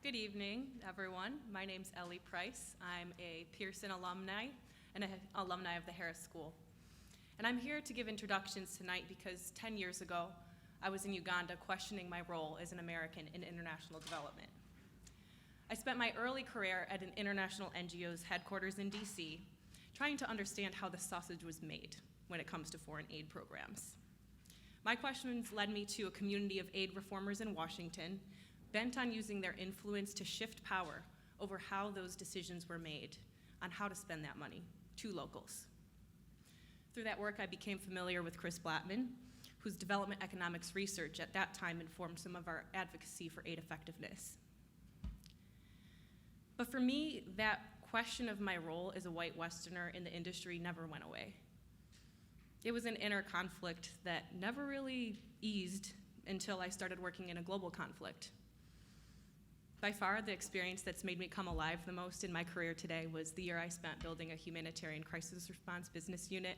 Good evening, everyone. My name's Ellie Price. I'm a Pearson alumni and an alumni of the Harris School. And I'm here to give introductions tonight because 10 years ago, I was in Uganda questioning my role as an American in international development. I spent my early career at an international NGO's headquarters in DC, trying to understand how the sausage was made when it comes to foreign aid programs. My questions led me to a community of aid reformers in Washington, bent on using their influence to shift power over how those decisions were made on how to spend that money to locals. Through that work, I became familiar with Chris Blattman, whose development economics research at that time informed some of our advocacy for aid effectiveness. But for me, that question of my role as a white Westerner in the industry never went away. It was an inner conflict that never really eased until I started working in a global conflict. By far, the experience that's made me come alive the most in my career today was the year I spent building a humanitarian crisis response business unit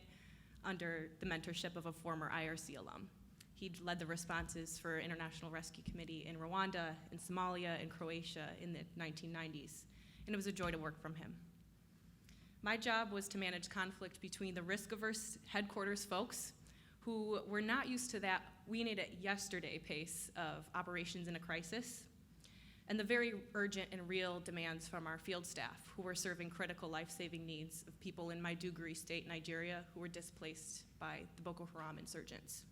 under the mentorship of a former IRC alum. He'd led the responses for International Rescue Committee in Rwanda, in Somalia, and Croatia in the 1990s, and it was a joy to work from him. My job was to manage conflict between the risk-averse headquarters folks who were not used to that we-need-it-yesterday pace of operations in a crisis, and the very urgent and real demands from our field staff who were serving critical life-saving needs of people in Maiduguri State, Nigeria, who were displaced by the Boko Haram insurgents.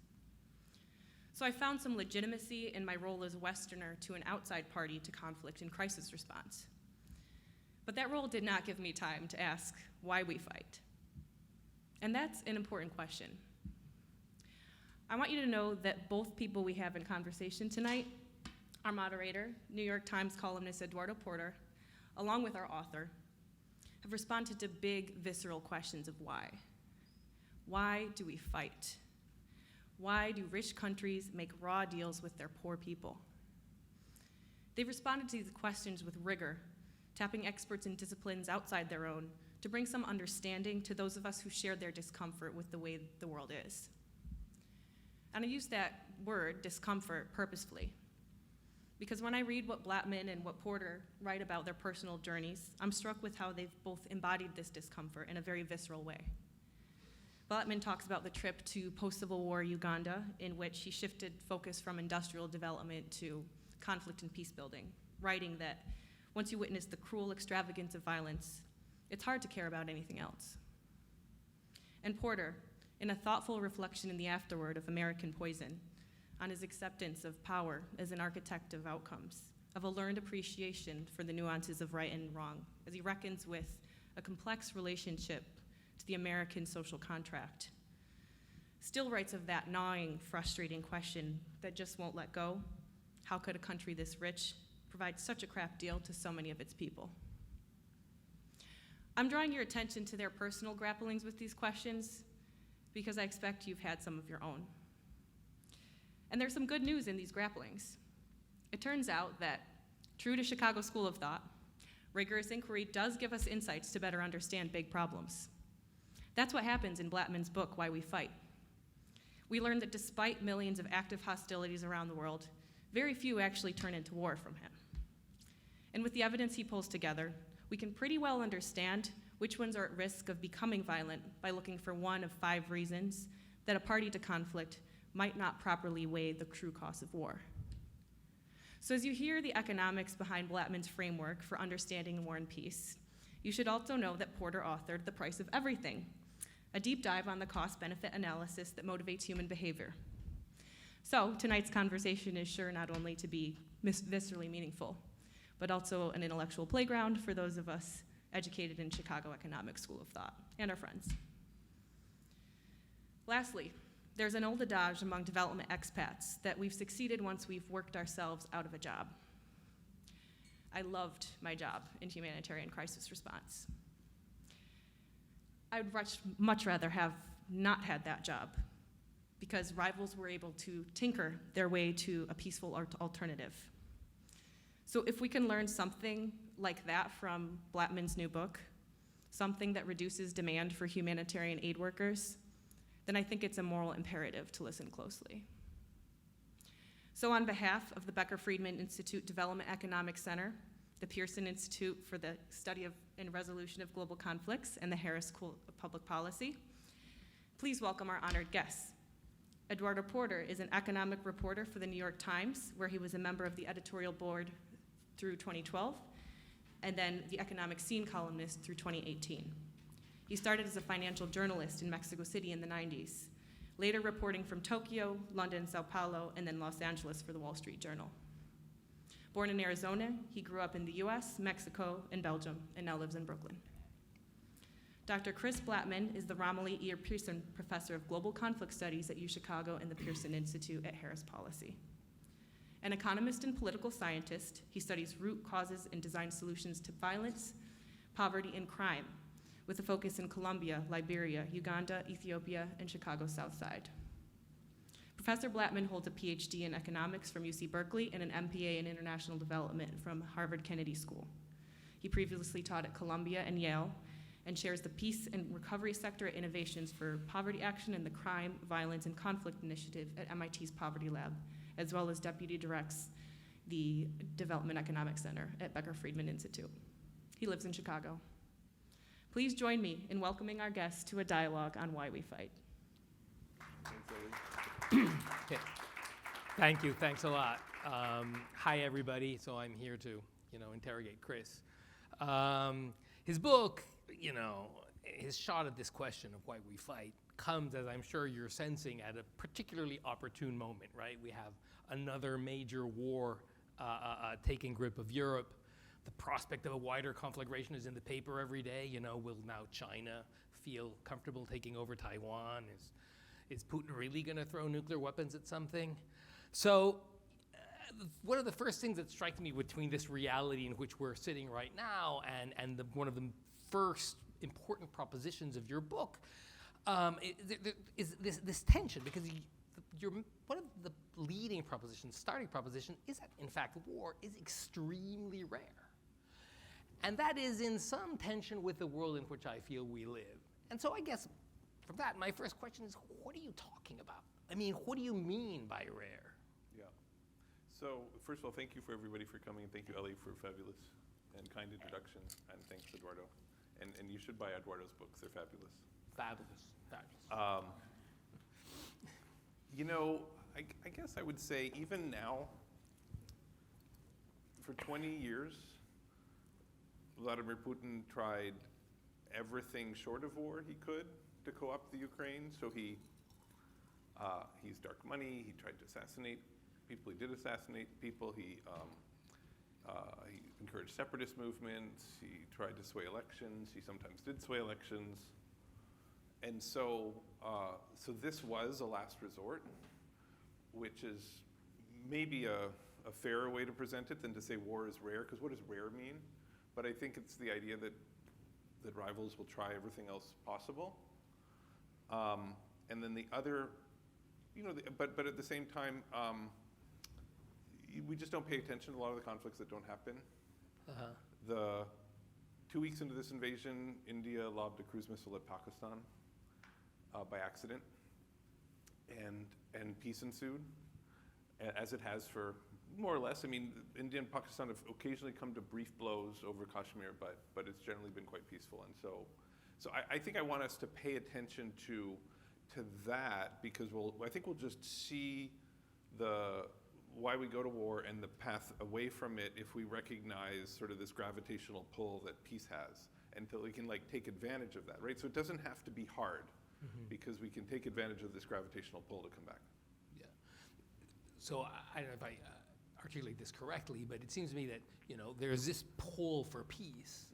So I found some legitimacy in my role as a Westerner to an outside party to conflict and crisis response. But that role did not give me time to ask why we fight. And that's an important question. I want you to know that both people we have in conversation tonight, our moderator, New York Times columnist Eduardo Porter, along with our author, have responded to big, visceral questions of why. Why do we fight? Why do rich countries make raw deals with their poor people? They've responded to these questions with rigor, tapping experts in disciplines outside their own to bring some understanding to those of us who share their discomfort with the way the world is. And I use that word, discomfort, purposefully, because when I read what Blattman and what Porter write about their personal journeys, I'm struck with how they've both embodied this discomfort in a very visceral way. Blattman talks about the trip to post-Civil War Uganda, in which he shifted focus from industrial development to conflict and peace building, writing that once you witness the cruel extravagance of violence, it's hard to care about anything else. And Porter, in a thoughtful reflection in the afterword of American Poison, on his acceptance of power as an architect of outcomes, of a learned appreciation for the nuances of right and wrong, as he reckons with a complex relationship to the American social contract, still writes of that gnawing, frustrating question that just won't let go. How could a country this rich provide such a crap deal to so many of its people? I'm drawing your attention to their personal grapplings with these questions because I expect you've had some of your own. And there's some good news in these grapplings. It turns out that, true to Chicago School of Thought, rigorous inquiry does give us insights to better understand big problems. That's what happens in Blattman's book, Why We Fight. We learn that despite millions of active hostilities around the world, very few actually turn into war from him. And with the evidence he pulls together, we can pretty well understand which ones are at risk of becoming violent by looking for one of 5 reasons that a party to conflict might not properly weigh the true cost of war. So as you hear the economics behind Blattman's framework for understanding war and peace, you should also know that Porter authored The Price of Everything, a deep dive on the cost-benefit analysis that motivates human behavior. So tonight's conversation is sure not only to be viscerally meaningful, but also an intellectual playground for those of us educated in Chicago Economic School of Thought and our friends. Lastly, there's an old adage among development expats that we've succeeded once we've worked ourselves out of a job. I loved my job in humanitarian crisis response. I'd much rather have not had that job because rivals were able to tinker their way to a peaceful alternative. So if we can learn something like that from Blattman's new book, something that reduces demand for humanitarian aid workers, then I think it's a moral imperative to listen closely. So on behalf of the Becker-Friedman Institute Development Economics Center, the Pearson Institute for the Study of and Resolution of Global Conflicts, and the Harris School of Public Policy, please welcome our honored guests. Eduardo Porter is an economic reporter for the New York Times, where he was a member of the editorial board through 2012, and then the economic scene columnist through 2018. He started as a financial journalist in Mexico City in the 90s, later reporting from Tokyo, London, Sao Paulo, and then Los Angeles for the Wall Street Journal. Born in Arizona, he grew up in the US, Mexico, and Belgium, and now lives in Brooklyn. Dr. Chris Blattman is the Romilly E. Pearson Professor of Global Conflict Studies at UChicago and the Pearson Institute at Harris Policy. An economist and political scientist, he studies root causes and designs solutions to violence, poverty, and crime, with a focus in Colombia, Liberia, Uganda, Ethiopia, and Chicago's South Side. Professor Blattman holds a PhD in economics from UC Berkeley and an MPA in international development from Harvard Kennedy School. He previously taught at Columbia and Yale, and chairs the Peace and Recovery Sector Innovations for Poverty Action and the Crime, Violence, and Conflict Initiative at MIT's Poverty Lab, as well as deputy directs the Development Economics Center at Becker-Friedman Institute. He lives in Chicago. Please join me in welcoming our guests to a dialogue on why we fight. Okay. Thank you, thanks a lot. Hi everybody, so I'm here to, interrogate Chris. His book, his shot at this question of why we fight comes, as I'm sure you're sensing, at a particularly opportune moment, right? We have another major war taking grip of Europe. The prospect of a wider conflagration is in the paper every day. Will now China feel comfortable taking over Taiwan? Is Putin really going to throw nuclear weapons at something? So one of the first things that strikes me between this reality in which we're sitting right now and one of the first important propositions of your book is this tension, because one of the leading propositions, starting proposition, is that in fact war is extremely rare. And that is in some tension with the world in which I feel we live. And so I guess from that, my first question is, what are you talking about? I mean, what do you mean by rare? Yeah. So first of all, thank you for everybody for coming. Thank you, Ellie, for a fabulous and kind introduction. And thanks, Eduardo. And you should buy Eduardo's books. They're fabulous. Fabulous. I guess I would say even now, for 20 years, Vladimir Putin tried everything short of war he could to co-opt the Ukraine. So he's dark money. He tried to assassinate people. He did assassinate people. He encouraged separatist movements. He tried to sway elections. He sometimes did sway elections. And so this was a last resort, which is maybe a fairer way to present it than to say war is rare, because what does rare mean? But I think it's the idea that rivals will try everything else possible. And then the other, but at the same time, we just don't pay attention to a lot of the conflicts that don't happen. The 2 weeks into this invasion, India lobbed a cruise missile at Pakistan by accident, and peace ensued, as it has for more or less. I mean, India and Pakistan have occasionally come to brief blows over Kashmir, but it's generally been quite peaceful. And so I think I want us to pay attention to that, because I think we'll just see why we go to war and the path away from it if we recognize sort of this gravitational pull that peace has, until we can take advantage of that, right? So it doesn't have to be hard, because we can take advantage of this gravitational pull to come back. Yeah. So I don't know if I articulate this correctly, but it seems to me that there's this pull for peace,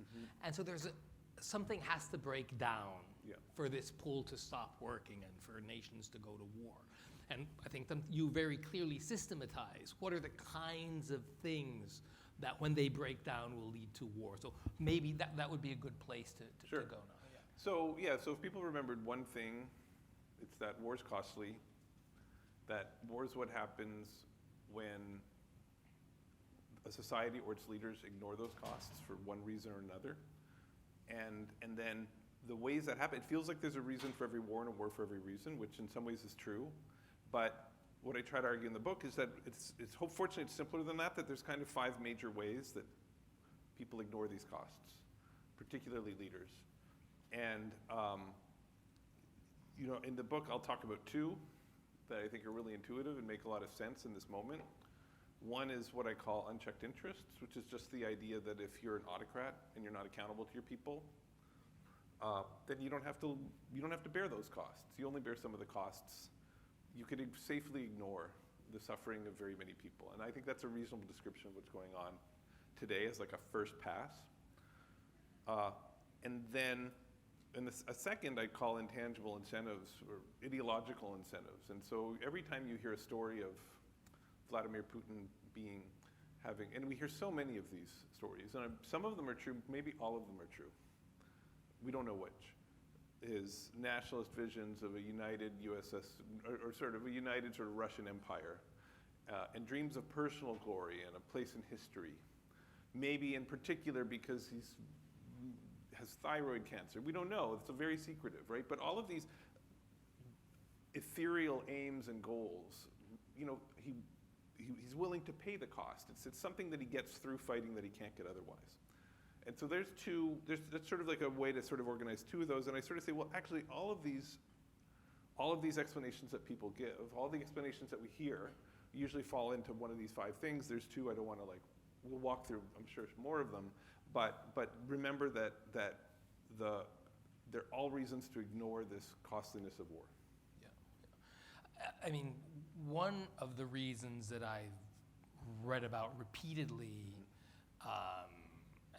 and so something has to break down for this pull to stop working and for nations to go to war. And I think you very clearly systematize what are the kinds of things that when they break down will lead to war. So maybe that would be a good place to go now. So if people remembered one thing, it's that war's costly, that war is what happens when a society or its leaders ignore those costs for one reason or another. And then the ways that happen, it feels like there's a reason for every war and a war for every reason, which in some ways is true. But what I try to argue in the book is that fortunately it's simpler than that, that there's kind of 5 major ways that people ignore these costs, particularly leaders. And, you know, in the book I'll talk about 2 that I think are really intuitive and make a lot of sense in this moment. One is what I call unchecked interests, which is just the idea that if you're an autocrat and you're not accountable to your people, then you don't have to bear those costs. You only bear some of the costs. You could safely ignore the suffering of very many people. And I think that's a reasonable description of what's going on today as like a first pass. And then a second I'd call intangible incentives or ideological incentives. And so every time you hear a story of Vladimir Putin and we hear so many of these stories, and some of them are true, maybe all of them are true. We don't know which. His nationalist visions of a united USS, or sort of a united sort of Russian empire, and dreams of personal glory and a place in history. Maybe in particular because he has thyroid cancer. We don't know. It's very secretive, right? But all of these ethereal aims and goals, you know, he's willing to pay the cost. It's something that he gets through fighting that he can't get otherwise. And so that's sort of like a way to sort of organize 2 of those. And I sort of say, well, actually, all of these explanations that people give, all the explanations that we hear, usually fall into one of these 5 things. There's 2 I don't want to we'll walk through, I'm sure, more of them. But remember that they're all reasons to ignore this costliness of war. Yeah. I mean, one of the reasons that I've read about repeatedly,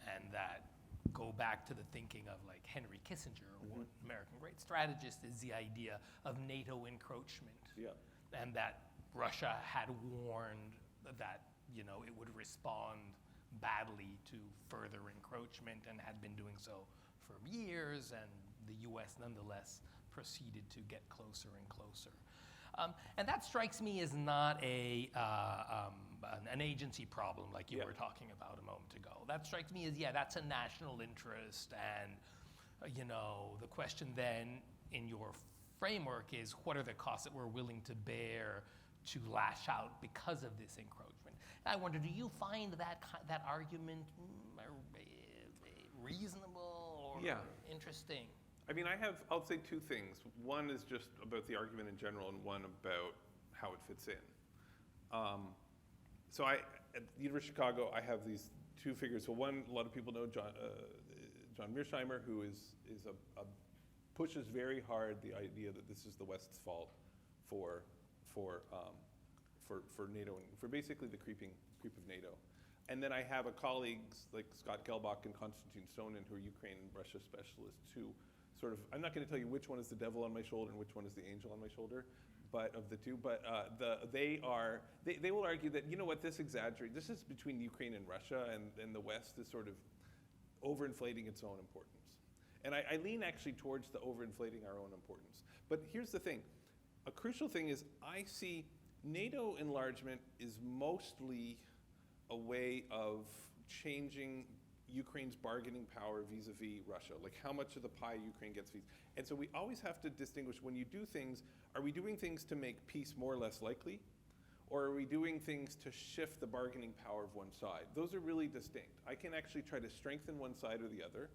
and that go back to the thinking of like Henry Kissinger, one American great strategist, is the idea of NATO encroachment. Yeah. And that Russia had warned that, you know, it would respond badly to further encroachment and had been doing so for years, and the US nonetheless proceeded to get closer and closer. And that strikes me as not an agency problem like you were talking about a moment ago. That strikes me as, that's a national interest, and you know, the question then in your framework is, what are the costs that we're willing to bear to lash out because of this encroachment? I wonder, do you find that argument reasonable or interesting? I mean, I'll say 2 things. One is just about the argument in general, and one about how it fits in. So at the University of Chicago, I have these 2 figures. So one, a lot of people know John Mearsheimer, who pushes very hard the idea that this is the West's fault for NATO, and for basically the creep of NATO. And then I have colleagues like Scott Gelbach and Konstantin Stonin, who are Ukraine and Russia specialists, who sort of, I'm not going to tell you which one is the devil on my shoulder and which one is the angel on my shoulder, but of the 2. But they will argue that, you know what, this is between Ukraine and Russia, and the West is sort of overinflating its own importance. And I lean actually towards the overinflating our own importance. But here's the thing. A crucial thing is I see NATO enlargement is mostly a way of changing Ukraine's bargaining power vis-a-vis Russia, like how much of the pie Ukraine gets. And so we always have to distinguish, when you do things, are we doing things to make peace more or less likely? Or are we doing things to shift the bargaining power of one side? Those are really distinct. I can actually try to strengthen one side or the other,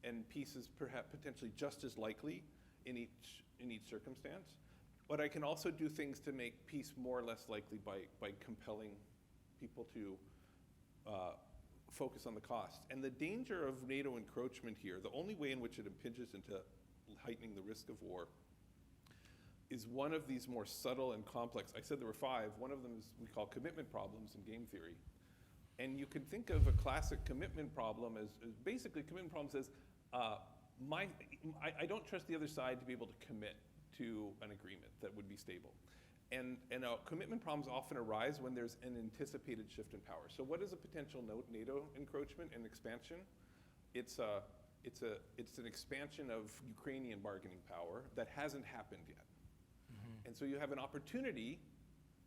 and peace is perhaps potentially just as likely in each circumstance. But I can also do things to make peace more or less likely by compelling people to focus on the cost. And the danger of NATO encroachment here, the only way in which it impinges into heightening the risk of war, is one of these more subtle and complex. I said there were 5. One of them is we call commitment problems in game theory. And you can think of a classic commitment problem as basically commitment problem says, I don't trust the other side to be able to commit to an agreement that would be stable. And commitment problems often arise when there's an anticipated shift in power. So what is a potential NATO encroachment and expansion? It's an expansion of Ukrainian bargaining power that hasn't happened yet. Mm-hmm. And so you have an opportunity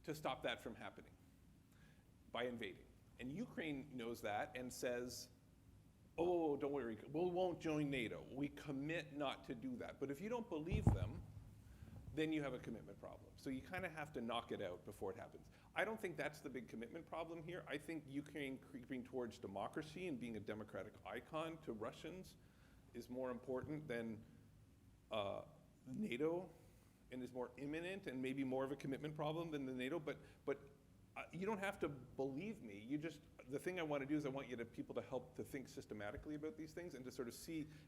to stop that from happening by invading. And Ukraine knows that and says, oh, don't worry, we won't join NATO. We commit not to do that. But if you don't believe them, then you have a commitment problem. So you kind of have to knock it out before it happens. I don't think that's the big commitment problem here. I think Ukraine creeping towards democracy and being a democratic icon to Russians is more important than NATO, and is more imminent and maybe more of a commitment problem than the NATO. But you don't have to believe me. The thing I want to do is I want people to help to think systematically about these things and to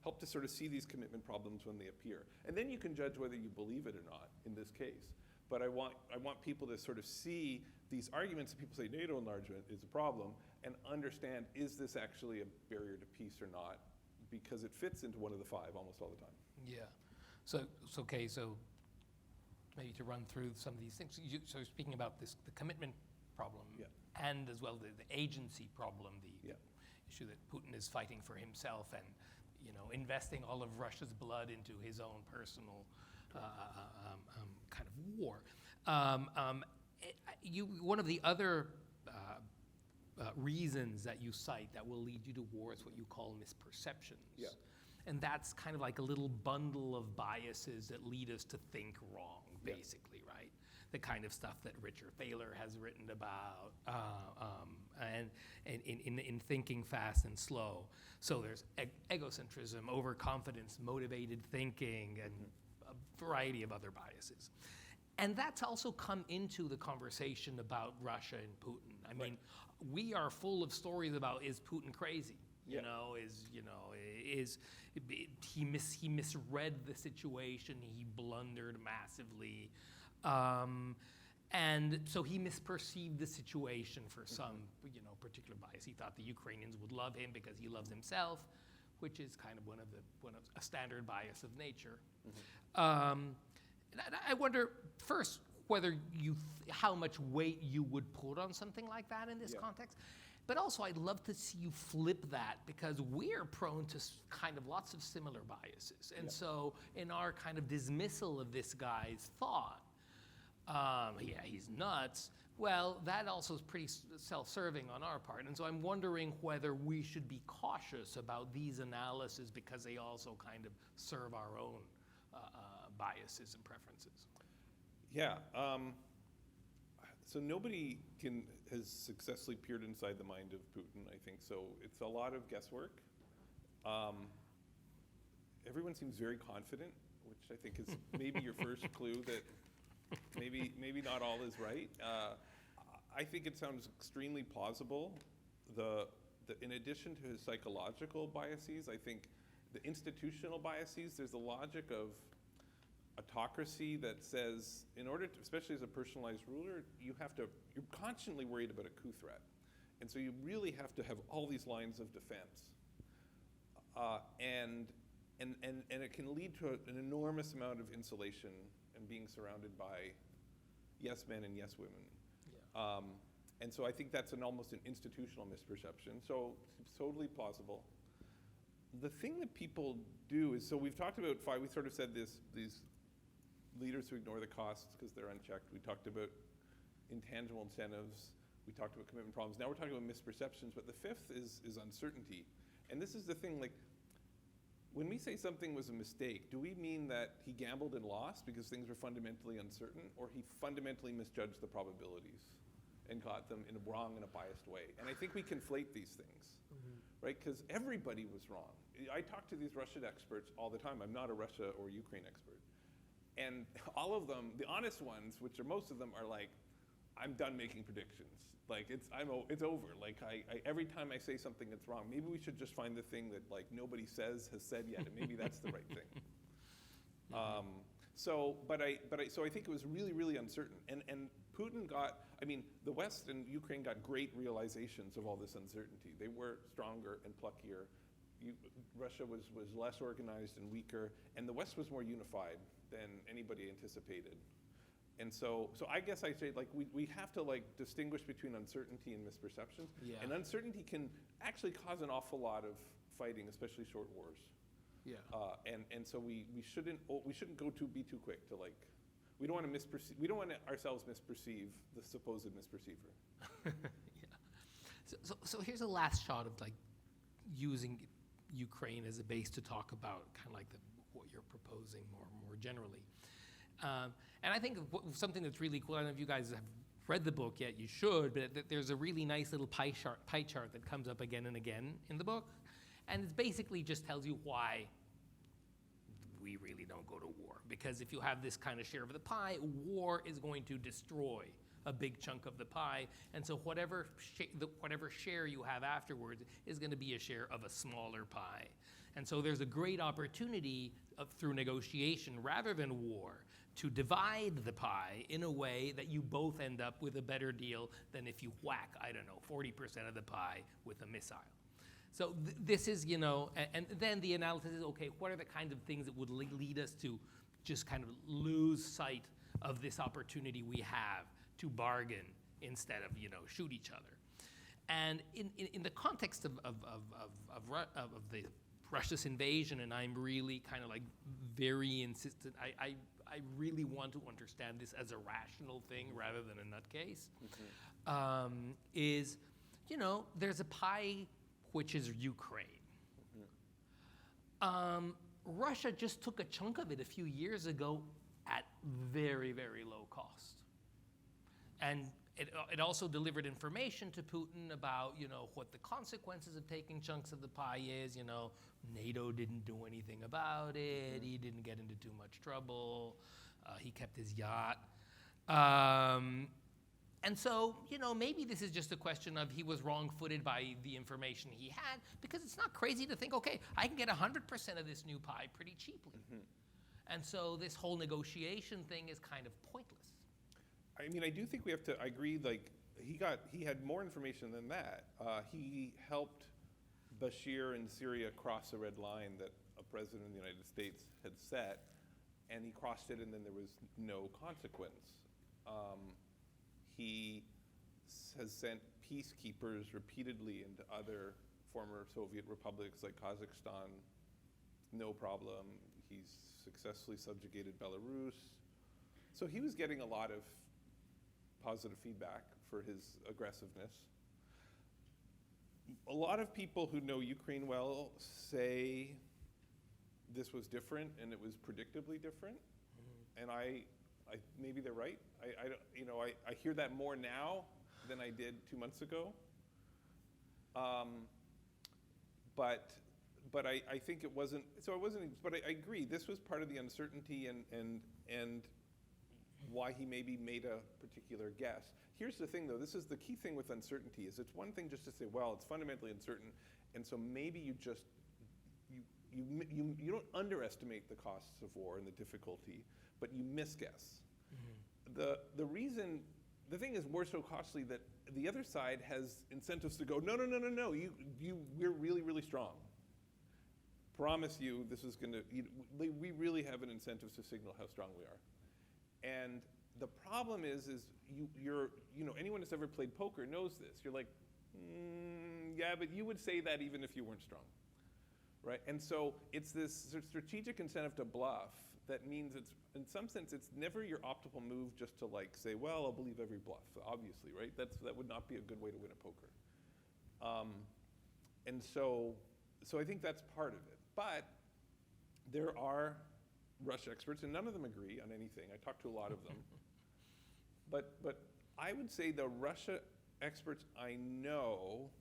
help to sort of see these commitment problems when they appear. And then you can judge whether you believe it or not in this case. But I want people to sort of see these arguments that people say NATO enlargement is a problem and understand, is this actually a barrier to peace or not? Because it fits into one of the five almost all the time. Yeah. So maybe to run through some of these things. So speaking about the commitment problem, Yeah. and as well the agency problem, the Yeah. issue that Putin is fighting for himself and investing all of Russia's blood into his own personal kind of war. One of the other reasons that you cite that will lead you to war is what you call misperceptions. Yeah. And that's kind of like a little bundle of biases that lead us to think wrong, Yeah. basically, right? The kind of stuff that Richard Thaler has written about, and in Thinking Fast and Slow. So there's egocentrism, overconfidence, motivated thinking, and a variety of other biases. And that's also come into the conversation about Russia and Putin. I mean, we are full of stories about, is Putin crazy? Yeah. He misread the situation. He blundered massively, and so he misperceived the situation for some, particular bias. He thought the Ukrainians would love him because he loves himself, which is kind of one of a standard bias of nature. And I wonder first whether how much weight you would put on something like that in this Yeah. context. But also, I'd love to see you flip that, because we're prone to kind of lots of similar biases. And Yeah. so in our kind of dismissal of this guy's thought, he's nuts, well, that also is pretty self-serving on our part. And so I'm wondering whether we should be cautious about these analyses because they also kind of serve our own biases and preferences. Yeah. So nobody has successfully peered inside the mind of Putin, I think. So it's a lot of guesswork. Everyone seems very confident, which I think is maybe your first clue that maybe not all is right. I think it sounds extremely plausible. In addition to his psychological biases, I think the institutional biases, there's a logic of autocracy that says, in order to, especially as a personalized ruler, you're constantly worried about a coup threat. And so you really have to have all these lines of defense. And it can lead to an enormous amount of insulation and being surrounded by yes men and yes women. Yeah. And so I think that's almost an institutional misperception. So it's totally plausible. The thing that people do is, so we've talked about we sort of said these leaders who ignore the costs because they're unchecked. We talked about intangible incentives. We talked about commitment problems. Now we're talking about misperceptions, but the fifth is uncertainty. And this is the thing, like, when we say something was a mistake, do we mean that he gambled and lost because things were fundamentally uncertain, or he fundamentally misjudged the probabilities and got them wrong in a biased way? And I think we conflate these things, right? Because everybody was wrong. I talk to these Russian experts all the time. I'm not a Russia or Ukraine expert. And all of them, the honest ones, which are most of them, are like, I'm done making predictions. Like, it's over. Like, every time I say something that's wrong, maybe we should just find the thing that, like, nobody has said yet, and maybe that's the right thing. So I think it was really, really uncertain. And Putin the West and Ukraine got great realizations of all this uncertainty. They were stronger and pluckier. Russia was less organized and weaker, and the West was more unified than anybody anticipated. And so I guess I say, like, we have to, like, distinguish between uncertainty and misperceptions. Yeah. And uncertainty can actually cause an awful lot of fighting, especially short wars. Yeah. And so we shouldn't be too quick to, like, we don't want to ourselves misperceive the supposed misperceiver. Yeah. So here's a last shot of, like, using Ukraine as a base to talk about kind of like what you're proposing more generally. And I think something that's really cool, I don't know if you guys have read the book yet, you should, but there's a really nice little pie chart that comes up again and again in the book. And it basically just tells you why we really don't go to war. Because if you have this kind of share of the pie, war is going to destroy a big chunk of the pie. And so whatever share you have afterwards is going to be a share of a smaller pie. And so there's a great opportunity through negotiation rather than war to divide the pie in a way that you both end up with a better deal than if you whack, 40% of the pie with a missile. So this is, and then the analysis is, okay, what are the kinds of things that would lead us to just kind of lose sight of this opportunity we have to bargain instead of, shoot each other. And in the context of the Russia's invasion, and I'm really kind of like very insistent, I really want to understand this as a rational thing rather than a nutcase, is, there's a pie which is Ukraine. Russia just took a chunk of it a few years ago at very, very low cost. And it also delivered information to Putin about, what the consequences of taking chunks of the pie is. NATO didn't do anything about it. He didn't get into too much trouble. He kept his yacht. And so, maybe this is just a question of he was wrong-footed by the information he had, because it's not crazy to think, okay, I can get 100% of this new pie pretty cheaply. And so this whole negotiation thing is kind of pointless. I mean, I do think we have to, I agree, like, he had more information than that. He helped Bashir in Syria cross a red line that a president of the United States had set, and he crossed it and then there was no consequence. He has sent peacekeepers repeatedly into other former Soviet republics like Kazakhstan, no problem. He's successfully subjugated Belarus. So he was getting a lot of positive feedback for his aggressiveness. A lot of people who know Ukraine well say this was different and it was predictably different. And I maybe they're right. I hear that more now than I did 2 months ago. But I think it wasn't. So it wasn't. But I agree. This was part of the uncertainty and why he maybe made a particular guess. Here's the thing, though. This is the key thing with uncertainty. Is it's one thing just to say, well, it's fundamentally uncertain, and so maybe you just you don't underestimate the costs of war and the difficulty, but you misguess. The thing is, war's so costly that the other side has incentives to go, no, we're really, really strong. Promise you, this is going to. We really have an incentive to signal how strong we are. And the problem is anyone that's ever played poker knows this. You're like, yeah, but you would say that even if you weren't strong, right? And so it's this strategic incentive to bluff that means it's, in some sense, it's never your optimal move just to like say, well, I'll believe every bluff, obviously, right? That would not be a good way to win a poker. And so I think that's part of it. But there are Russia experts, and none of them agree on anything. I talked to a lot of them. But I would say the Russia experts I know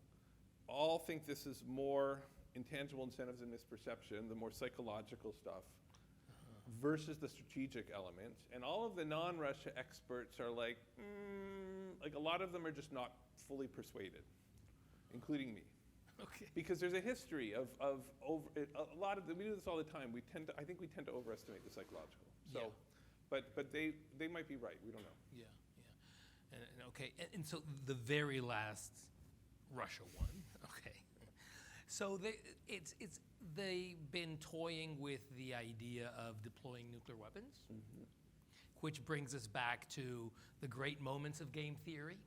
all think this is more intangible incentives and misperception, the more psychological stuff, versus the strategic elements. And all of the non-Russia experts are like a lot of them are just not fully persuaded, including me. Okay. Because there's a history of a lot of we do this all the time. I think we tend to overestimate the psychological. So, yeah. but they might be right. We don't know. Yeah. And okay, and so the very last Russia one. Okay. So they've been toying with the idea of deploying nuclear weapons, which brings us back to the great moments of game theory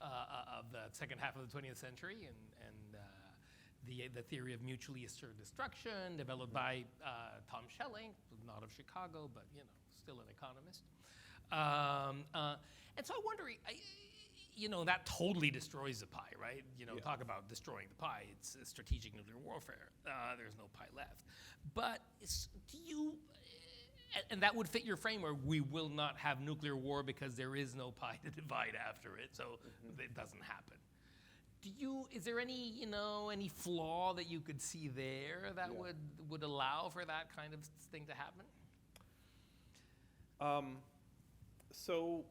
of the second half of the 20th century, and the theory of mutually assured destruction developed by Tom Schelling, not of Chicago, but still an economist. And so I'm wondering, that totally destroys the pie, right? Talk about destroying the pie. It's strategic nuclear warfare. There's no pie left. But do you, And that would fit your framework. We will not have nuclear war because there is no pie to divide after it, so it doesn't happen. Is there any, any flaw that you could see there that would allow for that kind of thing to happen? So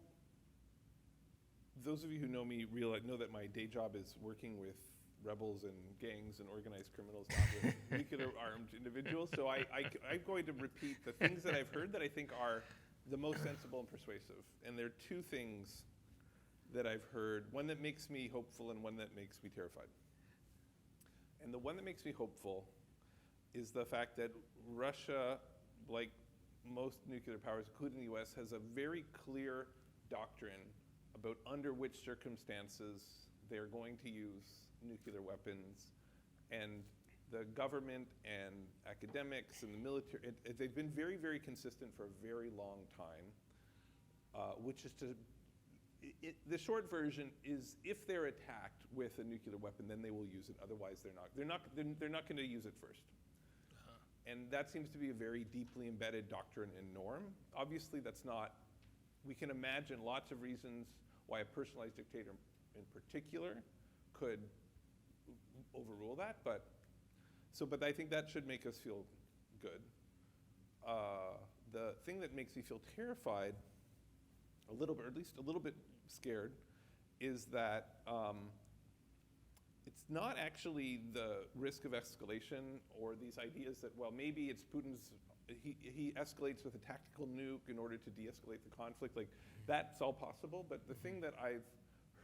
those of you who know me know that my day job is working with rebels and gangs and organized criminals, not with nuclear-armed individuals. So I'm going to repeat the things that I've heard that I think are the most sensible and persuasive. And there are two things that I've heard, one that makes me hopeful and one that makes me terrified. And the one that makes me hopeful is the fact that Russia, like most nuclear powers, including the US, has a very clear doctrine about under which circumstances they're going to use nuclear weapons. And the government and academics and the military, they've been very, very consistent for a very long time, which is the short version is if they're attacked with a nuclear weapon, then they will use it. Otherwise, they're not going to use it first. And that seems to be a very deeply embedded doctrine and norm. Obviously, that's not, we can imagine lots of reasons why a personalized dictator in particular could overrule that, but I think that should make us feel good. The thing that makes me feel terrified a little bit, or at least a little bit scared, is that it's not actually the risk of escalation or these ideas that, well, maybe it's Putin's, he escalates with a tactical nuke in order to de-escalate the conflict. Like, that's all possible, but the thing that I've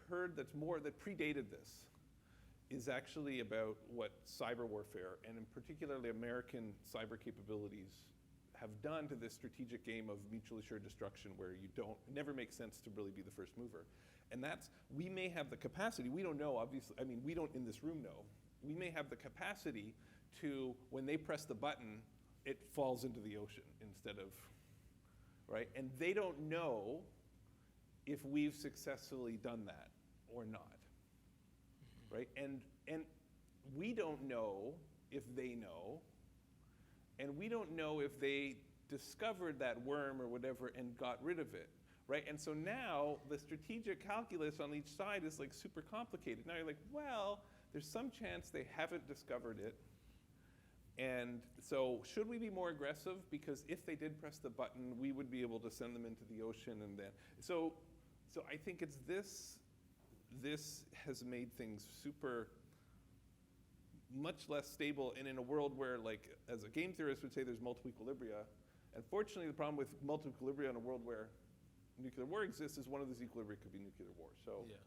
heard that predated this is actually about what cyber warfare, and in particularly American cyber capabilities, have done to this strategic game of mutually assured destruction where it never makes sense to really be the first mover. And we may have the capacity, we don't know, obviously, I mean, we don't in this room know, we may have the capacity to, when they press the button, it falls into the ocean instead of, right? And they don't know if we've successfully done that or not, right? And we don't know if they know, and we don't know if they discovered that worm or whatever and got rid of it, right? And so now the strategic calculus on each side is like super complicated. Now you're like, well, there's some chance they haven't discovered it. And so should we be more aggressive? Because if they did press the button, we would be able to send them into the ocean and then, so I think it's this has made things much less stable, and in a world where, like, as a game theorist would say, there's multiple equilibria. Unfortunately, the problem with multiple equilibria in a world where nuclear war exists is one of those equilibria could be nuclear war. So, yeah.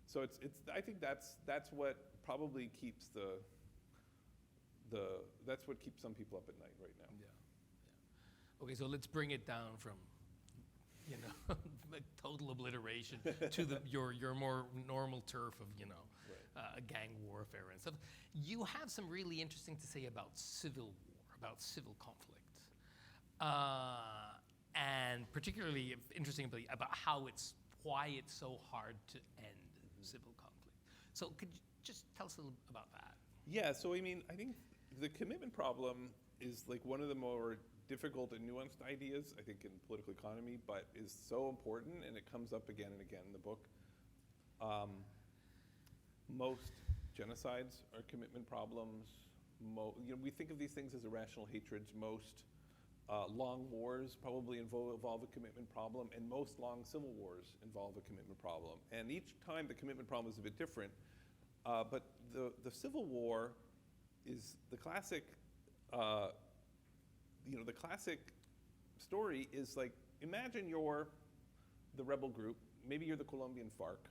So I think that's what probably keeps that's what keeps some people up at night right now. Yeah. Okay, so let's bring it down from, like total obliteration to your more normal turf of, gang warfare and stuff. You have some really interesting to say about civil war, about civil conflict, and particularly interesting about why it's so hard to end civil conflict. So could you just tell us a little about that? Yeah, so I mean, I think the commitment problem is like one of the more difficult and nuanced ideas, I think, in political economy, but is so important, and it comes up again and again in the book. Most genocides are commitment problems. We think of these things as irrational hatreds. Most long wars probably involve a commitment problem, and most long civil wars involve a commitment problem. And each time the commitment problem is a bit different, but the Civil War is the classic, the classic story is like, imagine you're the rebel group, maybe you're the Colombian FARC,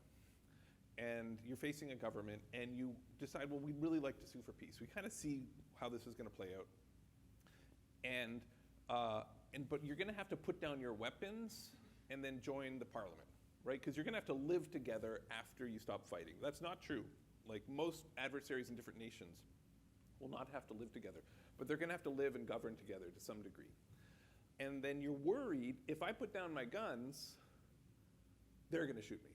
and you're facing a government, and you decide, well, we'd really like to sue for peace. We kind of see how this is going to play out. But you're going to have to put down your weapons and then join the parliament, right? Because you're going to have to live together after you stop fighting. That's not true. Like, most adversaries in different nations will not have to live together, but they're going to have to live and govern together to some degree. And then you're worried, if I put down my guns, they're going to shoot me.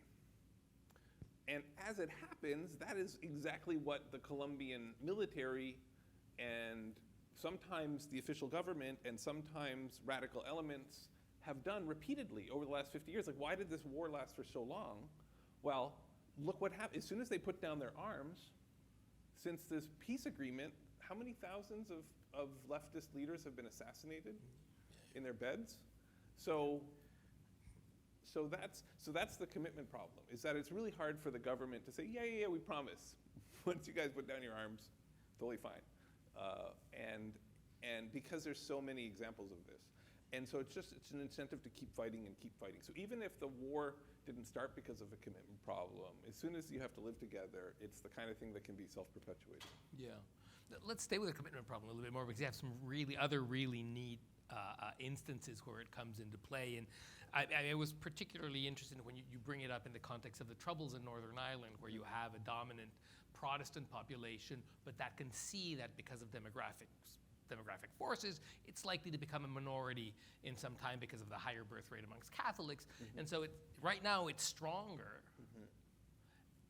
And as it happens, that is exactly what the Colombian military and sometimes the official government and sometimes radical elements have done repeatedly over the last 50 years. Like, why did this war last for so long? Well, look what happened. As soon as they put down their arms, since this peace agreement, how many thousands of leftist leaders have been assassinated in their beds? So that's the commitment problem, is that it's really hard for the government to say, yeah, we promise. Once you guys put down your arms, totally fine. And because there's so many examples of this. And so it's an incentive to keep fighting and keep fighting. So even if the war didn't start because of a commitment problem, as soon as you have to live together, it's the kind of thing that can be self-perpetuating. Yeah. Let's stay with the commitment problem a little bit more, because you have some other really neat instances where it comes into play. And I was particularly interested when you bring it up in the context of the Troubles in Northern Ireland, where you have a dominant Protestant population, but that can see that because of demographic forces, it's likely to become a minority in some time because of the higher birth rate amongst Catholics. And so right now it's stronger.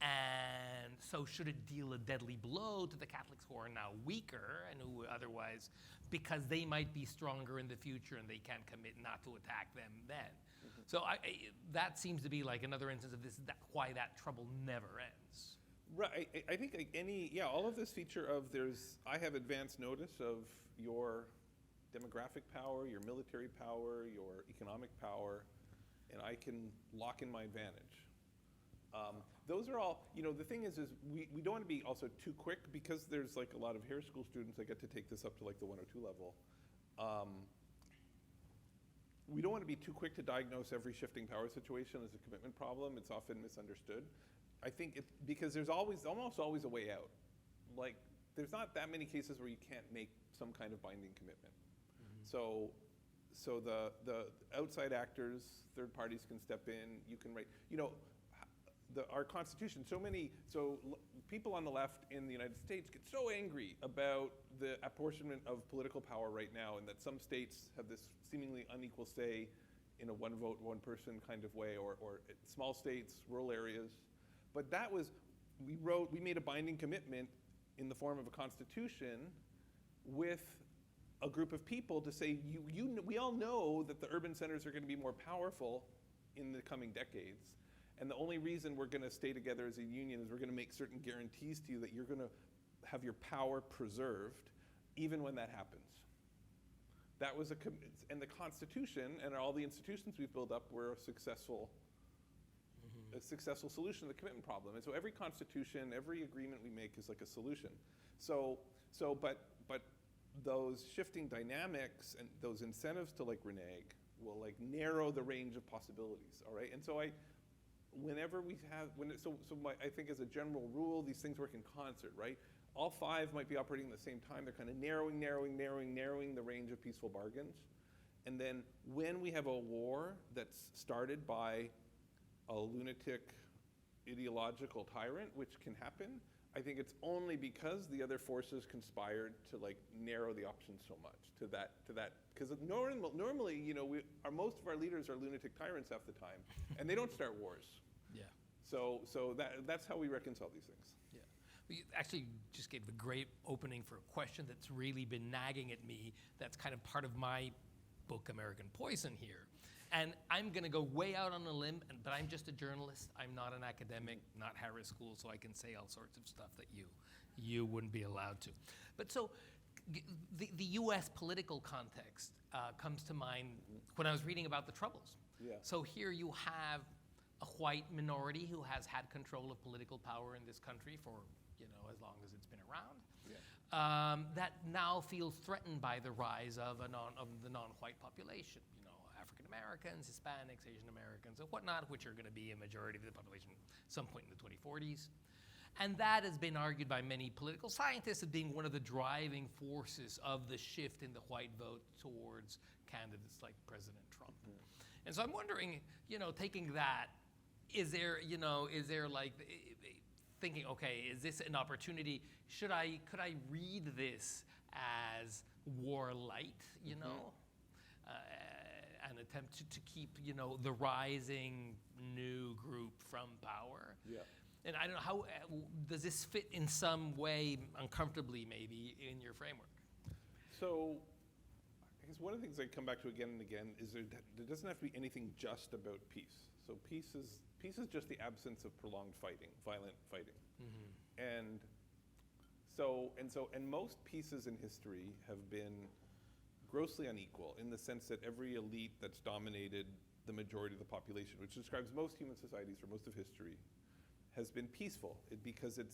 And so should it deal a deadly blow to the Catholics who are now weaker and who otherwise, because they might be stronger in the future and they can commit not to attack them then. So that seems to be like another instance of this, why that trouble never ends. Right, I think like all of this feature of I have advance notice of your demographic power, your military power, your economic power, and I can lock in my advantage. Those are all, the thing is we don't want to be also too quick, because there's like a lot of Harris School students that get to take this up to like the 102 level. We don't want to be too quick to diagnose every shifting power situation as a commitment problem. It's often misunderstood. I think because there's almost always a way out. Like, there's not that many cases where you can't make some kind of binding commitment. So the outside actors, third parties can step in. You can write, our Constitution, people on the left in the United States get so angry about the apportionment of political power right now, and that some states have this seemingly unequal say in a one vote, one person kind of way, or small states, rural areas. But we made a binding commitment in the form of a constitution with a group of people to say, we all know that the urban centers are going to be more powerful in the coming decades. And the only reason we're going to stay together as a union is we're going to make certain guarantees to you that you're going to have your power preserved, even when that happens. That was and the Constitution and all the institutions we've built up were a successful solution to the commitment problem. And so every constitution, every agreement we make is like a solution. But those shifting dynamics and those incentives to like renege will like narrow the range of possibilities. All right, and so I think as a general rule, these things work in concert, right? All five might be operating at the same time. They're kind of narrowing the range of peaceful bargains. And then when we have a war that's started by a lunatic ideological tyrant, which can happen, I think it's only because the other forces conspired to like narrow the options so much to that, because normally, most of our leaders are lunatic tyrants half the time, and they don't start wars. Yeah. So that's how we reconcile these things. Yeah. Well, you actually just gave a great opening for a question that's really been nagging at me. That's kind of part of my book, American Poison, here. And I'm going to go way out on a limb, but I'm just a journalist. I'm not an academic, not Harris School, so I can say all sorts of stuff that you wouldn't be allowed to. But so the U.S. political context comes to mind when I was reading about the Troubles. Yeah. So here you have a white minority who has had control of political power in this country for as long as it's been around. Yeah. That now feels threatened by the rise of the non-white population. African Americans, Hispanics, Asian Americans, and whatnot, which are going to be a majority of the population at some point in the 2040s. And that has been argued by many political scientists as being one of the driving forces of the shift in the white vote towards candidates like President Trump. And so I'm wondering, taking that, is there like thinking, okay, is this an opportunity? Could I read this as war light, an attempt to keep, the rising new group from power? Yeah. And I don't know, how does this fit in some way, uncomfortably maybe, in your framework? So, I guess one of the things I come back to again and again is there doesn't have to be anything just about peace. So peace is just the absence of prolonged fighting, violent fighting. And most pieces in history have been grossly unequal in the sense that every elite that's dominated the majority of the population, which describes most human societies for most of history, has been peaceful because the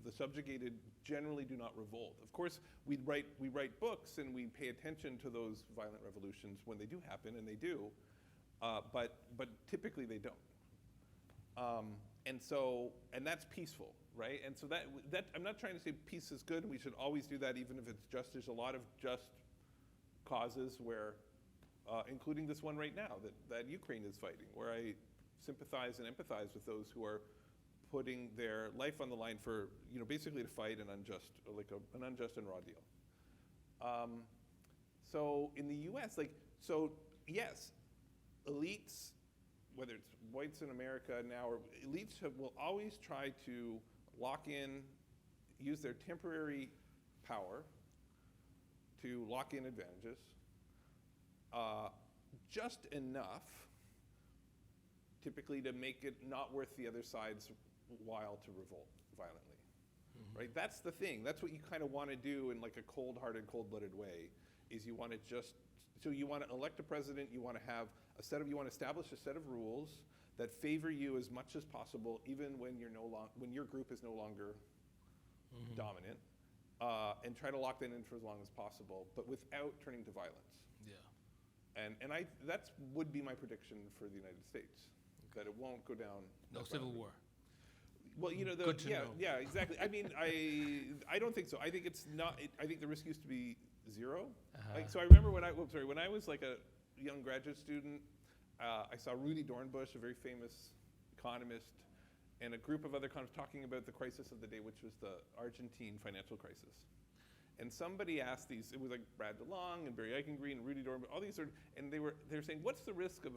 subjugated generally do not revolt. Of course, we write books and we pay attention to those violent revolutions when they do happen, and they do, but typically they don't. And that's peaceful, right? And so that I'm not trying to say peace is good, and we should always do that, even if it's just. There's a lot of just causes where, including this one right now that Ukraine is fighting, where I sympathize and empathize with those who are putting their life on the line for, basically to fight an unjust and raw deal. So in the U.S., yes, elites, whether it's whites in America now, or elites will always try to lock in, use their temporary power to lock in advantages, just enough, typically to make it not worth the other side's while to revolt violently, right? That's the thing. That's what you kind of want to do in like a cold-hearted, cold-blooded way, is you want to elect a president, you want to you want to establish a set of rules that favor you as much as possible, even when when your group is no longer dominant, and try to lock that in for as long as possible, but without turning to violence. Yeah. And that would be my prediction for the United States, that it won't go down. No civil war. Well, Good to know. Yeah, exactly. I mean, I don't think so. I think it's not. I think the risk used to be zero. So I remember when I was like a young graduate student, I saw Rudy Dornbush, a very famous economist, and a group of other economists talking about the crisis of the day, which was the Argentine financial crisis. And somebody asked these. It was like Brad DeLong and Barry Eichengreen and Rudy Dornbush. All these and they were saying, what's the risk of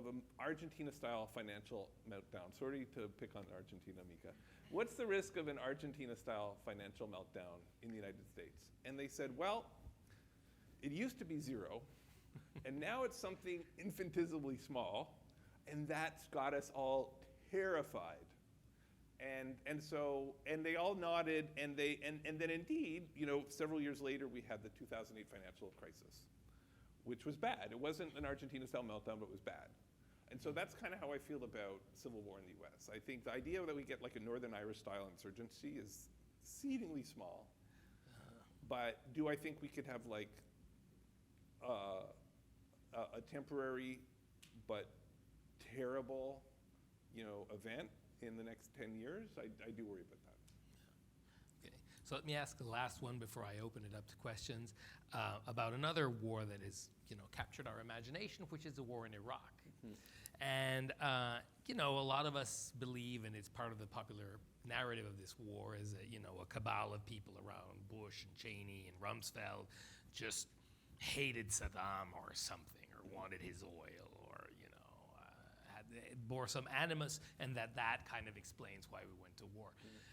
an Argentina-style financial meltdown? Sorry to pick on Argentina, Mika. What's the risk of an Argentina-style financial meltdown in the United States? And they said, well, it used to be zero, and now it's something infinitesimally small, and that's got us all terrified. And they all nodded, and then indeed, several years later, we had the 2008 financial crisis, which was bad. It wasn't an Argentina-style meltdown, but it was bad. And so that's kind of how I feel about civil war in the U.S. I think the idea that we get like a Northern Irish-style insurgency is exceedingly small. But do I think we could have like a temporary but terrible, event in the next 10 years? I do worry about that. Okay. So let me ask the last one before I open it up to questions about another war that has, captured our imagination, which is the war in Iraq. And, a lot of us believe, and it's part of the popular narrative of this war, is that, a cabal of people around Bush and Cheney and Rumsfeld just hated Saddam or something, or wanted his oil, or, bore some animus, and that kind of explains why we went to war.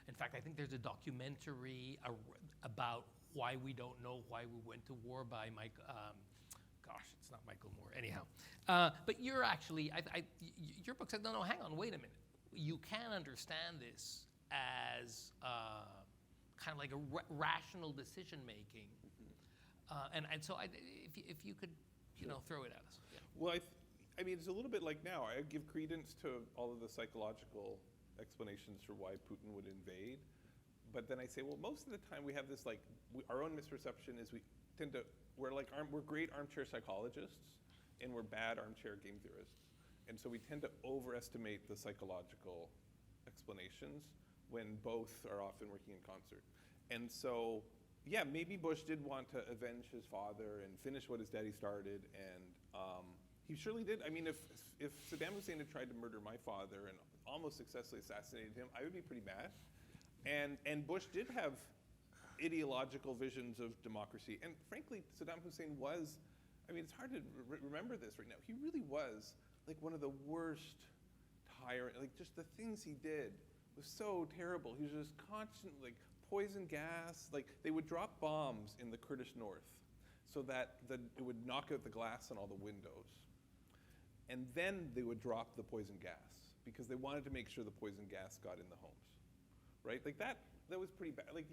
In fact, I think there's a documentary about why we don't know why we went to war by Mike. It's not Michael Moore. Anyhow, but you're actually, your book said, no, hang on, wait a minute. You can understand this as kind of like a rational decision making, and so if you could, throw it at us. Yeah. Well, I mean, it's a little bit like now. I give credence to all of the psychological explanations for why Putin would invade, but then I say, well, most of the time we have this our own misperception is we're great armchair psychologists, and we're bad armchair game theorists. And so we tend to overestimate the psychological explanations when both are often working in concert. And so, yeah, maybe Bush did want to avenge his father and finish what his daddy started, and he surely did. I mean, if Saddam Hussein had tried to murder my father and almost successfully assassinated him, I would be pretty mad. And Bush did have ideological visions of democracy. And frankly, Saddam Hussein was, it's hard to remember this right now. He really was like one of the worst tyrant, just the things he did was so terrible. He was just constantly poison gas. Like, they would drop bombs in the Kurdish north so that it would knock out the glass on all the windows. And then they would drop the poison gas because they wanted to make sure the poison gas got in the homes, right? Like that was pretty bad. Like,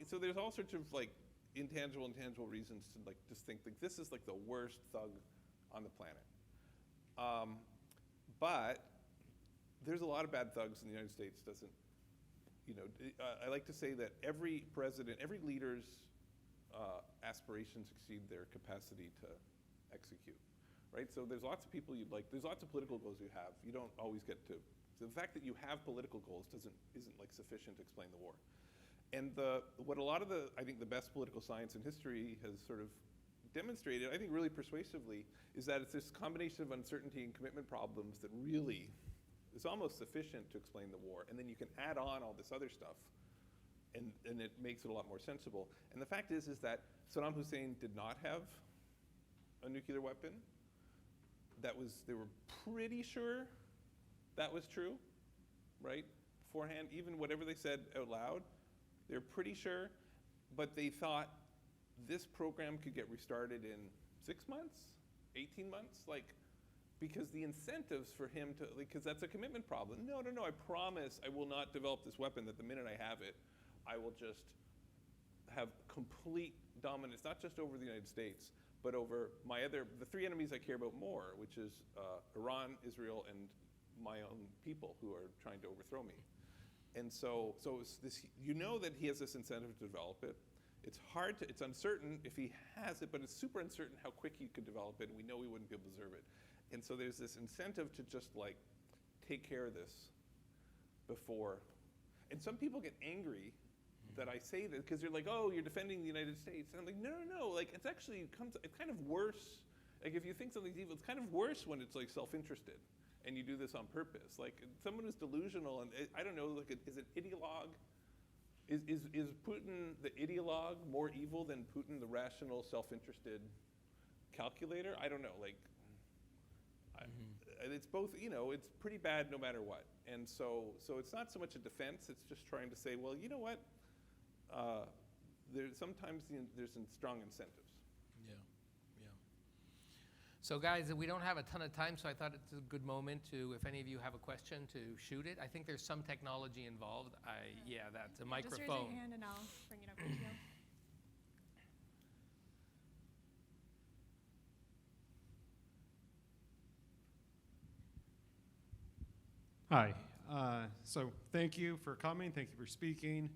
so there's all sorts of like intangible reasons to like just think like this is like the worst thug on the planet. But there's a lot of bad thugs in the United States. I like to say that every president, every leader's aspirations exceed their capacity to execute, right? So there's lots of people you'd like, there's lots of political goals you have. You don't always get to, so the fact that you have political goals isn't like sufficient to explain the war. And what a lot of I think the best political science in history has sort of demonstrated, I think really persuasively, is that it's this combination of uncertainty and commitment problems that really is almost sufficient to explain the war. And then you can add on all this other stuff, and it makes it a lot more sensible. And the fact is that Saddam Hussein did not have a nuclear weapon. They were pretty sure that was true, right? Beforehand, even whatever they said out loud, they're pretty sure, but they thought this program could get restarted in 6 months, 18 months, because the incentives for him to, because that's a commitment problem. No, I promise I will not develop this weapon that the minute I have it, I will just have complete dominance, not just over the United States, but over the three enemies I care about more, which is Iran, Israel, and my own people who are trying to overthrow me. And so it's this, that he has this incentive to develop it. It's uncertain if he has it, but it's super uncertain how quick he could develop it, and we know we wouldn't be able to observe it. And so there's this incentive to just take care of this before. And some people get angry that I say that because they're like, oh, you're defending the United States. And I'm like, no, it's actually, it's kind of worse. Like if you think something's evil, it's kind of worse when it's self-interested and you do this on purpose. Like someone who's delusional and I don't know, is an ideologue, is Putin the ideologue more evil than Putin the rational, self-interested calculator? I don't know, it's both, it's pretty bad no matter what. And so it's not so much a defense, it's just trying to say, well, you know what? Sometimes there's some strong incentives. Yeah. So guys, we don't have a ton of time, so I thought it's a good moment to, if any of you have a question, to shoot it. I think there's some technology involved. That's a microphone. Just raise your hand and I'll bring it over to you. Hi. So thank you for coming. Thank you for speaking.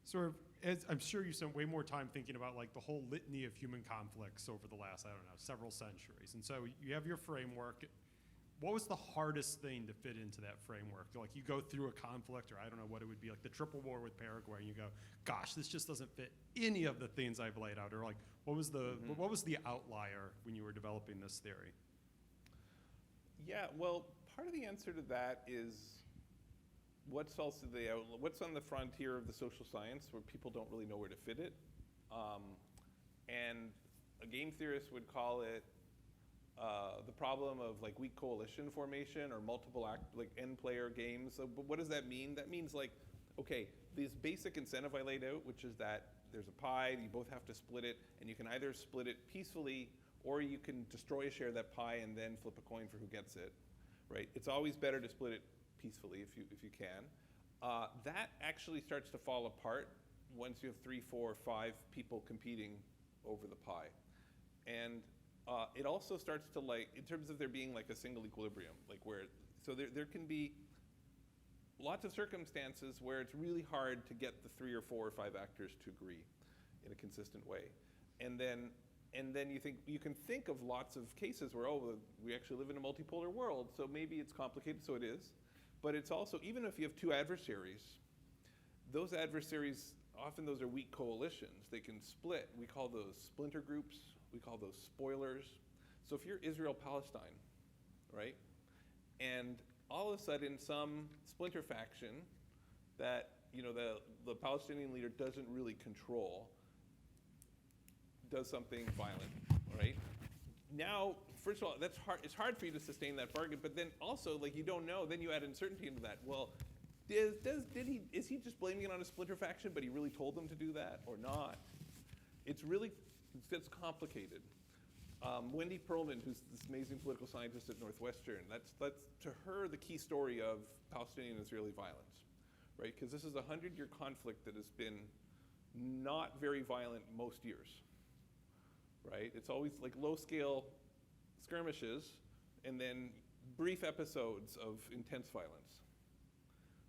Sort of, as I'm sure you spent way more time thinking about the whole litany of human conflicts over the last, several centuries. And so you have your framework. What was the hardest thing to fit into that framework? You go through a conflict, or I don't know what it would be, like the Triple War with Paraguay, and you go, gosh, this just doesn't fit any of the things I've laid out. Or what was the outlier when you were developing this theory? Yeah, well, part of the answer to that is what's on the frontier of the social science where people don't really know where to fit it. And a game theorist would call it the problem of weak coalition formation or multiple n-player games. So, but what does that mean? That means okay, this basic incentive I laid out, which is that there's a pie, you both have to split it, and you can either split it peacefully or you can destroy a share of that pie and then flip a coin for who gets it, right? It's always better to split it peacefully if you can. That actually starts to fall apart once you have 3, 4, 5 people competing over the pie. And it also starts to in terms of there being a single equilibrium, so there can be lots of circumstances where it's really hard to get the 3 or 4 or 5 actors to agree in a consistent way. And then you can think of lots of cases where, we actually live in a multipolar world, so maybe it's complicated, so it is. But it's also, even if you have 2 adversaries, those adversaries, often those are weak coalitions. They can split. We call those splinter groups. We call those spoilers. So if you're Israel-Palestine, right, and all of a sudden some splinter faction that the Palestinian leader doesn't really control does something violent, right? Now, first of all, that's hard. It's hard for you to sustain that bargain, but then also, you don't know, then you add uncertainty into that. Well, is he just blaming it on a splinter faction, but he really told them to do that or not? It's complicated. Wendy Perlman, who's this amazing political scientist at Northwestern, that's to her the key story of Palestinian and Israeli violence, right? Because this is a 100-year conflict that has been not very violent most years, right? It's always like low-scale skirmishes and then brief episodes of intense violence,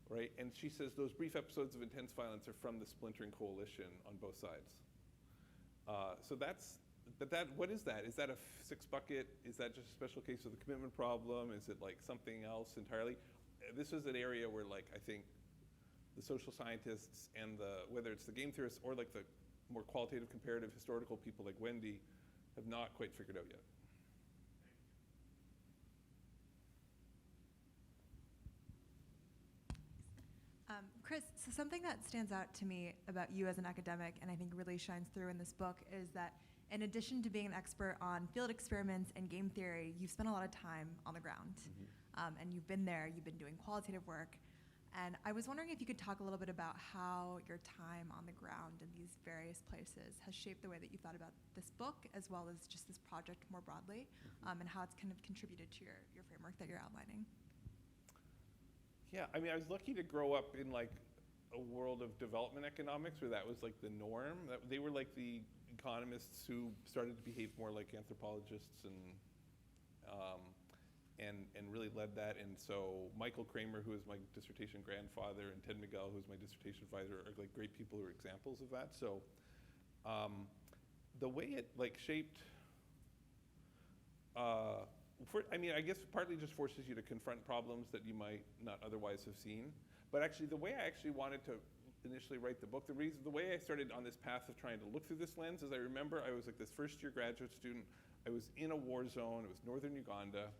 right? And she says those brief episodes of intense violence are from the splintering coalition on both sides. What is that? Is that a six bucket? Is that just a special case of the commitment problem? Is it like something else entirely? This is an area where, like, I think the social scientists and whether it's the game theorists or like the more qualitative, comparative, historical people like Wendy have not quite figured out yet. Chris, so something that stands out to me about you as an academic, and I think really shines through in this book, is that in addition to being an expert on field experiments and game theory, you've spent a lot of time on the ground. And you've been there, you've been doing qualitative work. And I was wondering if you could talk a little bit about how your time on the ground in these various places has shaped the way that you thought about this book, as well as just this project more broadly, and how it's kind of contributed to your framework that you're outlining. Yeah, I mean, I was lucky to grow up in like a world of development economics where that was like the norm. They were like the economists who started to behave more like anthropologists and really led that. And so Michael Kramer, who is my dissertation grandfather, and Ted Miguel, who's my dissertation advisor, are like great people who are examples of that. So the way it like shaped, I guess partly just forces you to confront problems that you might not otherwise have seen. But actually, the way I actually wanted to initially write the book, the way I started on this path of trying to look through this lens is I remember I was like this first-year graduate student. I was in a war zone. It was northern Uganda.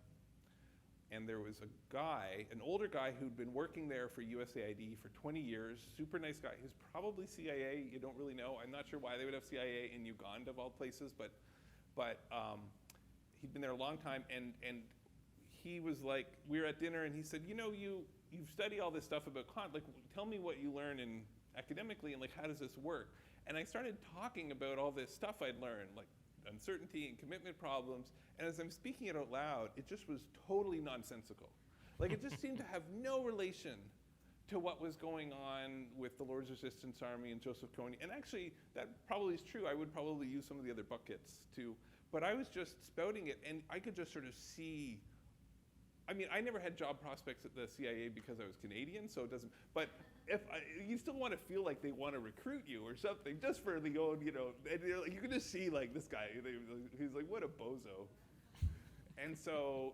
And there was a guy, an older guy who'd been working there for USAID for 20 years, super nice guy. He was probably CIA. You don't really know. I'm not sure why they would have CIA in Uganda of all places, but he'd been there a long time, and he was like, we were at dinner, and he said, you study all this stuff about like, tell me what you learn academically, and like, how does this work? And I started talking about all this stuff I'd learned, like uncertainty and commitment problems, and as I'm speaking it out loud, it just was totally nonsensical. Like, it just seemed to have no relation to what was going on with the Lord's Resistance Army and Joseph Kony. And actually, that probably is true. I would probably use some of the other buckets too. But I was just spouting it, and I could just sort of see. I mean, I never had job prospects at the CIA because I was Canadian, so it doesn't. But you still want to feel like they want to recruit you or something, just for the own, And you can just see like this guy. He's like, what a bozo. And so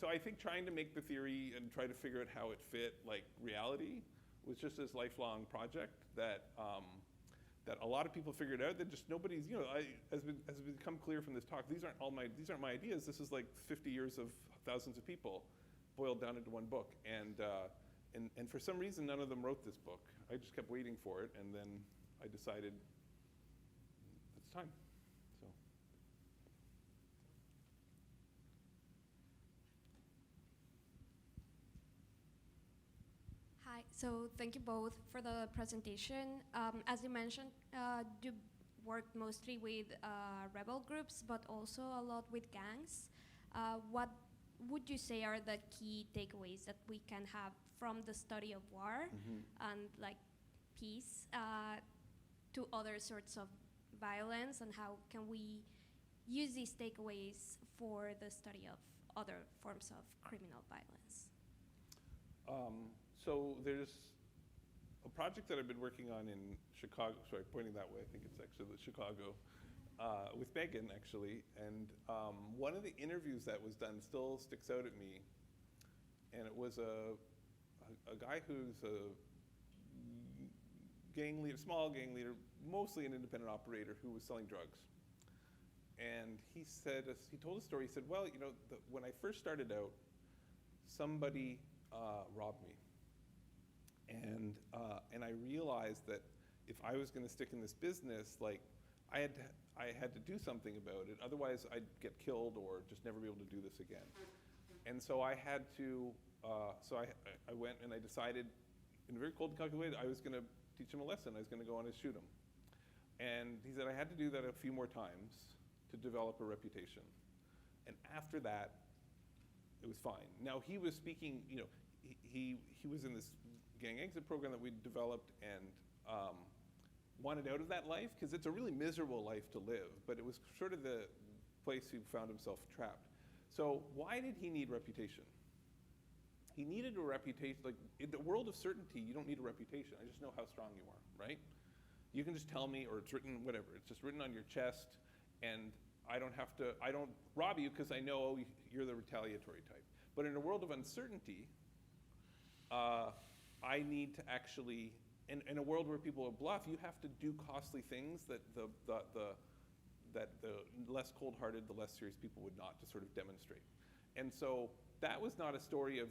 I think trying to make the theory and try to figure out how it fit like reality was just this lifelong project that a lot of people figured out, that just nobody's, as become clear from this talk, these aren't my ideas. This is like 50 years of thousands of people boiled down into one book. And for some reason, none of them wrote this book. I just kept waiting for it, and then I decided it's time. So. Hi, so thank you both for the presentation. As you mentioned, you worked mostly with rebel groups, but also a lot with gangs. What would you say are the key takeaways that we can have from the study of war and like peace to other sorts of violence, and how can we use these takeaways for the study of other forms of criminal violence? So there's a project that I've been working on in Chicago. Sorry, pointing that way. I think it's actually Chicago, with Megan actually. And one of the interviews that was done still sticks out at me. And it was a guy who's a gang leader, small gang leader, mostly an independent operator who was selling drugs. And he told a story. He said, well, when I first started out, somebody robbed me. And I realized that if I was going to stick in this business, like I had to do something about it. Otherwise, I'd get killed or just never be able to do this again. And so I had to so I went and I decided in a very cold and calculated way I was going to teach him a lesson. I was going to go on and shoot him. And he said I had to do that a few more times to develop a reputation. And after that, it was fine. Now he was speaking, you know, he was in this gang exit program that we developed and wanted out of that life because it's a really miserable life to live, but it was sort of the place he found himself trapped. So why did he need reputation? He needed a reputation, like in the world of certainty, you don't need a reputation. I just know how strong you are, right? You can just tell me, or it's written, whatever. It's just written on your chest, and I don't rob you because I know you're the retaliatory type. But in a world of uncertainty, I need to actually, in a world where people are bluff, you have to do costly things that the less cold-hearted, the less serious people would not, to sort of demonstrate. And so that was not a story of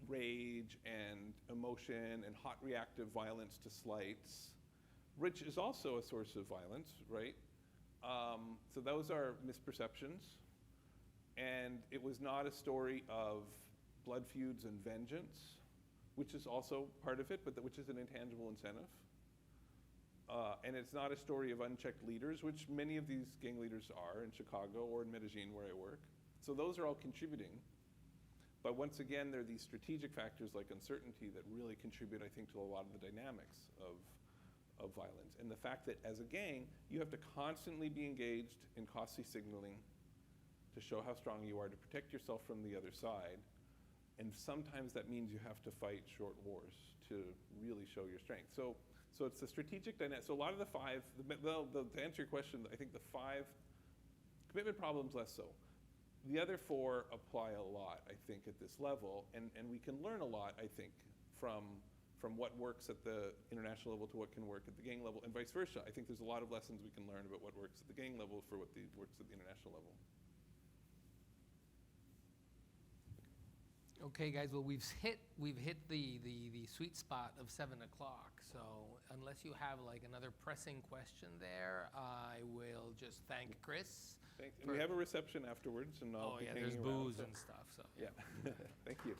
rage and emotion and hot reactive violence to slights, which is also a source of violence, right? So those are misperceptions. And it was not a story of blood feuds and vengeance, which is also part of it, but which is an intangible incentive. And it's not a story of unchecked leaders, which many of these gang leaders are in Chicago or in Medellin where I work. So those are all contributing. But once again, there are these strategic factors like uncertainty that really contribute, I think, to a lot of the dynamics of violence. And the fact that as a gang, you have to constantly be engaged in costly signaling to show how strong you are, to protect yourself from the other side. And sometimes that means you have to fight short wars to really show your strength. So it's the strategic dynamic. So a lot of the five, to answer your question, I think the 5 commitment problems, less so. The other 4 apply a lot, I think, at this level, and we can learn a lot, I think, from what works at the international level to what can work at the gang level, and vice versa. I think there's a lot of lessons we can learn about what works at the gang level for what works at the international level. Okay, guys. Well, we've hit the sweet spot of 7 o'clock. So unless you have like another pressing question there, I will just thank Chris. Thanks. And we have a reception afterwards, and I'll be hanging there's around, booze so- and stuff. So Yeah. Thank you.